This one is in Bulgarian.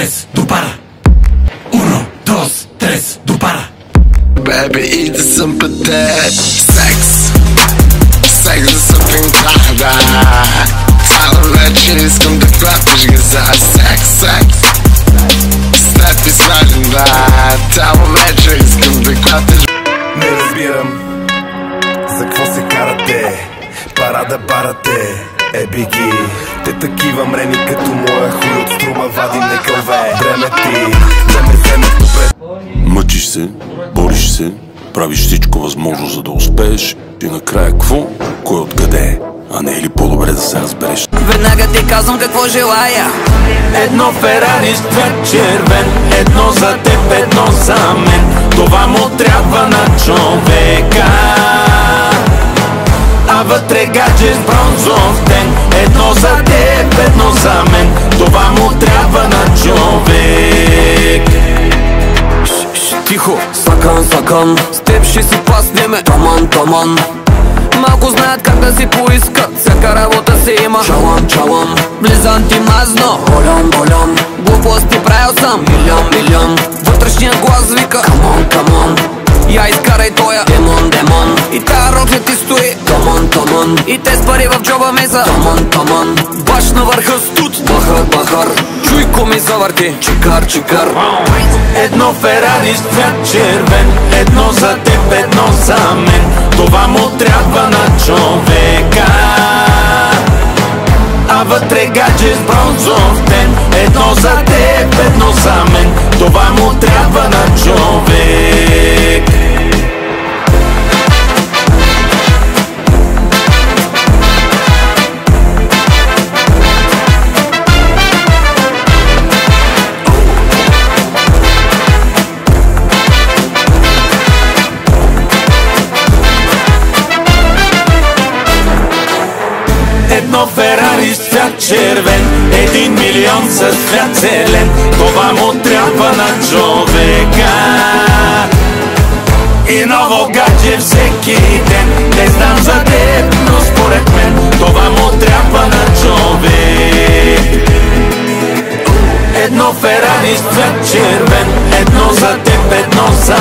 tres, do para. 1, 2, 3, do para. Baby, idę sam pytać. Seks za sopiętada. Cały wieczór skąd dokładnie go za seks. Степи свален да. Цяла вечер искам да клатиш. Не разбирам за какво се карате, парада барате. Биги, те такива мрени като моя хуй от струма вади не кълве. Време ти, да ме вземето пред. Мъчиш се, бориш се, правиш всичко възможно за да успееш. И накрая какво? Кой откъде? А не е ли по-добре да се разбереш? Веднага ти казвам какво желая. Едно Ферари с цвят червен, едно за теб, едно за мен. Това му трябва на човека. А вътре гадже с бронзов ден. Едно за теб, едно за мен. Това му трябва на човек. Тихо, сакан, с теб ще си паснеме. Таман, малко знаят как да си поискат. Всяка работа си има чалам, влизам ти мазно. Голям, глупости правил съм милион. Вътрешният глас вика камон. Я изкарай тоя демон. И тая рокля ти стои таман. И те с пари в джоба ми са таман. Баш на върха студ, бахар. Чуйко ми завърти, чикар. Едно Ферари с цвят червен, едно за теб, едно за мен. Това му трябва на човека. А вътре гадже с бронзов ден. Едно за теб, едно за мен. Това му трябва на човек. Едно Ферари с цвят червен, 1 милион с цвят зелен. Това му трябва на човека. И ново гадже всеки ден. Не знам за теб, но според мен това му трябва на човек. Едно Ферари с цвят червен, едно за теб, едно за